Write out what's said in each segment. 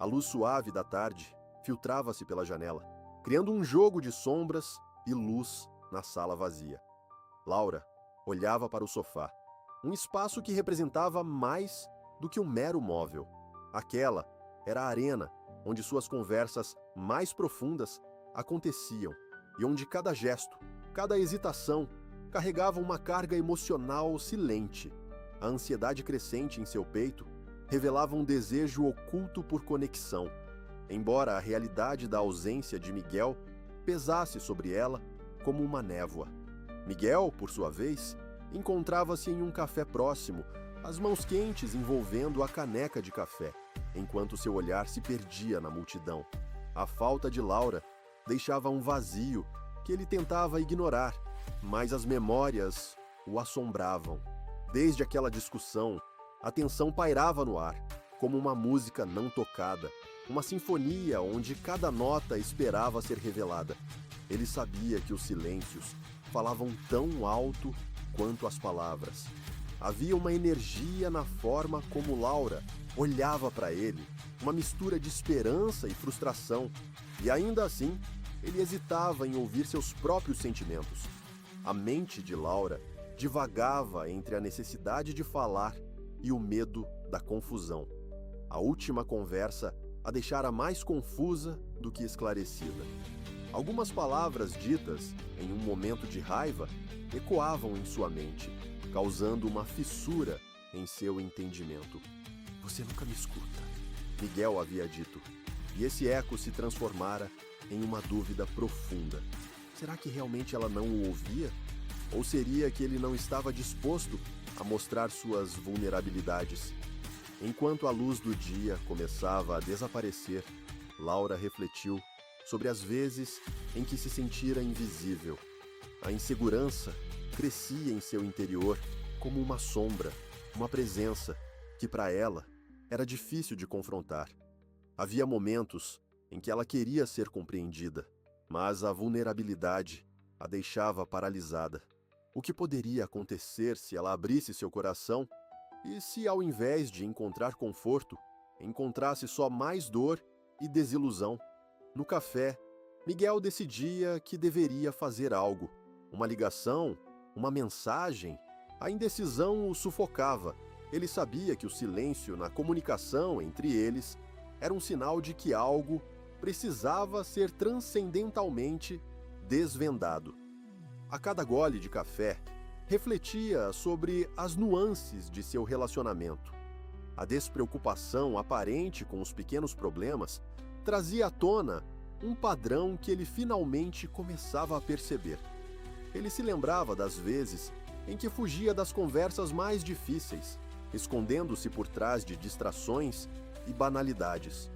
A luz suave da tarde filtrava-se pela janela, criando um jogo de sombras e luz na sala vazia. Laura olhava para o sofá, um espaço que representava mais do que um mero móvel. Aquela era a arena onde suas conversas mais profundas aconteciam e onde cada gesto, cada hesitação carregava uma carga emocional silente. A ansiedade crescente em seu peito revelava um desejo oculto por conexão, embora a realidade da ausência de Miguel pesasse sobre ela como uma névoa. Miguel, por sua vez, encontrava-se em um café próximo, as mãos quentes envolvendo a caneca de café, enquanto seu olhar se perdia na multidão. A falta de Laura deixava um vazio que ele tentava ignorar, mas as memórias o assombravam. Desde aquela discussão, a tensão pairava no ar, como uma música não tocada, uma sinfonia onde cada nota esperava ser revelada. Ele sabia que os silêncios falavam tão alto quanto as palavras. Havia uma energia na forma como Laura olhava para ele, uma mistura de esperança e frustração, e ainda assim, ele hesitava em ouvir seus próprios sentimentos. A mente de Laura divagava entre a necessidade de falar e o medo da confusão. A última conversa a deixara mais confusa do que esclarecida. Algumas palavras ditas em um momento de raiva ecoavam em sua mente, causando uma fissura em seu entendimento. "Você nunca me escuta", Miguel havia dito, e esse eco se transformara em uma dúvida profunda. Será que realmente ela não o ouvia? Ou seria que ele não estava disposto a mostrar suas vulnerabilidades? Enquanto a luz do dia começava a desaparecer, Laura refletiu sobre as vezes em que se sentira invisível. A insegurança crescia em seu interior como uma sombra, uma presença que para ela era difícil de confrontar. Havia momentos em que ela queria ser compreendida, mas a vulnerabilidade a deixava paralisada. O que poderia acontecer se ela abrisse seu coração e se, ao invés de encontrar conforto, encontrasse só mais dor e desilusão? No café, Miguel decidia que deveria fazer algo. Uma ligação, uma mensagem. A indecisão o sufocava. Ele sabia que o silêncio na comunicação entre eles era um sinal de que algo precisava ser transcendentalmente desvendado. A cada gole de café, refletia sobre as nuances de seu relacionamento. A despreocupação aparente com os pequenos problemas trazia à tona um padrão que ele finalmente começava a perceber. Ele se lembrava das vezes em que fugia das conversas mais difíceis, escondendo-se por trás de distrações e banalidades.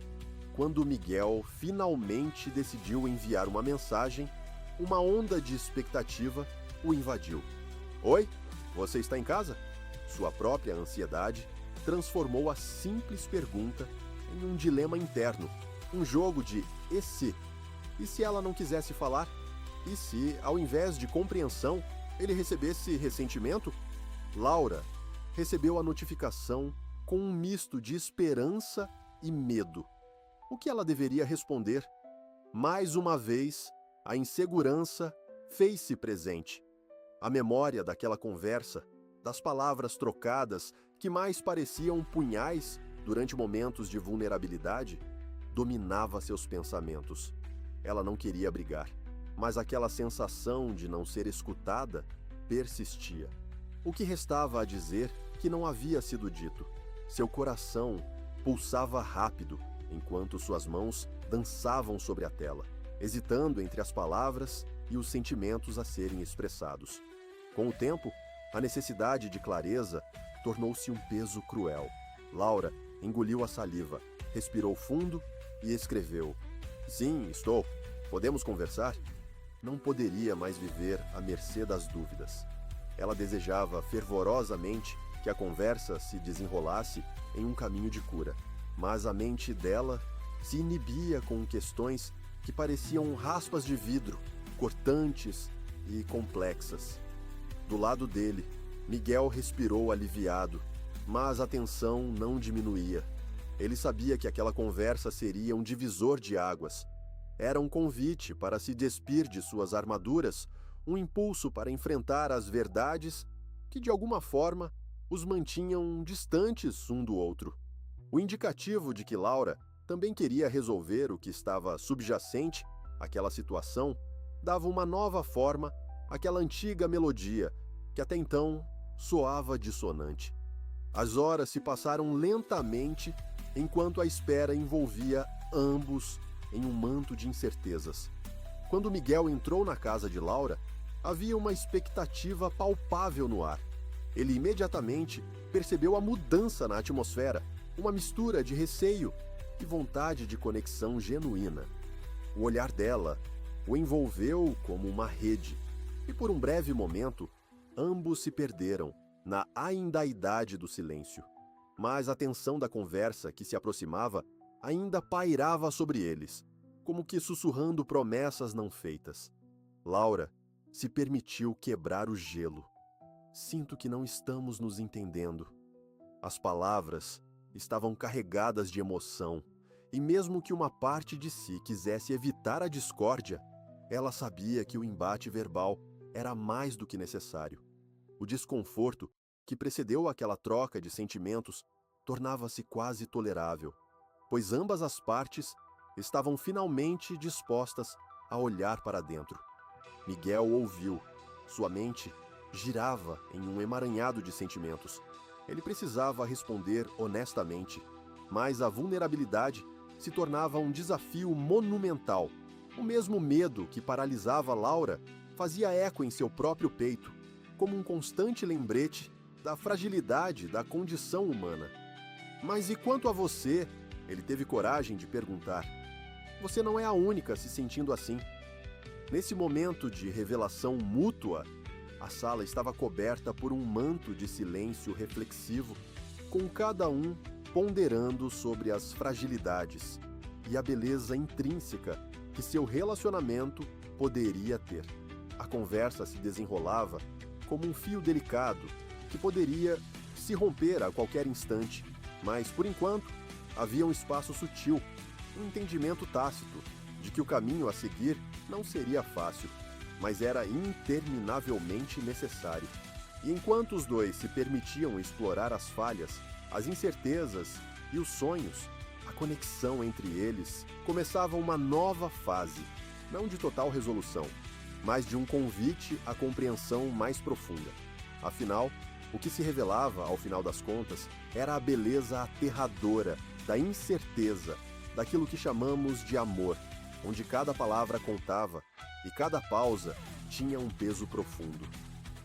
Quando Miguel finalmente decidiu enviar uma mensagem, uma onda de expectativa o invadiu. "Oi, você está em casa?" Sua própria ansiedade transformou a simples pergunta em um dilema interno, um jogo de "e se?". E se ela não quisesse falar? E se, ao invés de compreensão, ele recebesse ressentimento? Laura recebeu a notificação com um misto de esperança e medo. O que ela deveria responder? Mais uma vez, a insegurança fez-se presente. A memória daquela conversa, das palavras trocadas que mais pareciam punhais durante momentos de vulnerabilidade, dominava seus pensamentos. Ela não queria brigar, mas aquela sensação de não ser escutada persistia. O que restava a dizer que não havia sido dito? Seu coração pulsava rápido, enquanto suas mãos dançavam sobre a tela, hesitando entre as palavras e os sentimentos a serem expressados. Com o tempo, a necessidade de clareza tornou-se um peso cruel. Laura engoliu a saliva, respirou fundo e escreveu: "Sim, estou. Podemos conversar?" Não poderia mais viver à mercê das dúvidas. Ela desejava fervorosamente que a conversa se desenrolasse em um caminho de cura, mas a mente dela se inibia com questões que pareciam raspas de vidro, cortantes e complexas. Do lado dele, Miguel respirou aliviado, mas a tensão não diminuía. Ele sabia que aquela conversa seria um divisor de águas. Era um convite para se despir de suas armaduras, um impulso para enfrentar as verdades que, de alguma forma, os mantinham distantes um do outro. O indicativo de que Laura também queria resolver o que estava subjacente àquela situação dava uma nova forma àquela antiga melodia que até então soava dissonante. As horas se passaram lentamente enquanto a espera envolvia ambos em um manto de incertezas. Quando Miguel entrou na casa de Laura, havia uma expectativa palpável no ar. Ele imediatamente percebeu a mudança na atmosfera, uma mistura de receio e vontade de conexão genuína. O olhar dela o envolveu como uma rede, e por um breve momento, ambos se perderam na aindaidade do silêncio. Mas a tensão da conversa que se aproximava ainda pairava sobre eles, como que sussurrando promessas não feitas. Laura se permitiu quebrar o gelo. Sinto que não estamos nos entendendo. As palavras estavam carregadas de emoção, e mesmo que uma parte de si quisesse evitar a discórdia, ela sabia que o embate verbal era mais do que necessário. O desconforto que precedeu aquela troca de sentimentos tornava-se quase tolerável, pois ambas as partes estavam finalmente dispostas a olhar para dentro. Miguel ouviu. Sua mente girava em um emaranhado de sentimentos. Ele precisava responder honestamente, mas a vulnerabilidade se tornava um desafio monumental. O mesmo medo que paralisava Laura fazia eco em seu próprio peito, como um constante lembrete da fragilidade da condição humana. Mas e quanto a você? Ele teve coragem de perguntar. Você não é a única se sentindo assim. Nesse momento de revelação mútua, a sala estava coberta por um manto de silêncio reflexivo, com cada um ponderando sobre as fragilidades e a beleza intrínseca que seu relacionamento poderia ter. A conversa se desenrolava como um fio delicado que poderia se romper a qualquer instante, mas, por enquanto, havia um espaço sutil, um entendimento tácito de que o caminho a seguir não seria fácil, mas era interminavelmente necessário. E enquanto os dois se permitiam explorar as falhas, as incertezas e os sonhos, a conexão entre eles começava uma nova fase, não de total resolução, mas de um convite à compreensão mais profunda. Afinal, o que se revelava, ao final das contas, era a beleza aterradora da incerteza, daquilo que chamamos de amor, onde cada palavra contava e cada pausa tinha um peso profundo.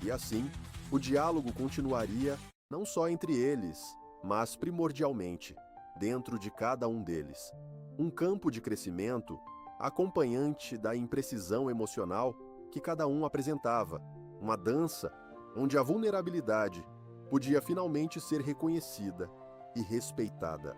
E assim, o diálogo continuaria não só entre eles, mas primordialmente dentro de cada um deles. Um campo de crescimento acompanhante da imprecisão emocional que cada um apresentava, uma dança onde a vulnerabilidade podia finalmente ser reconhecida e respeitada.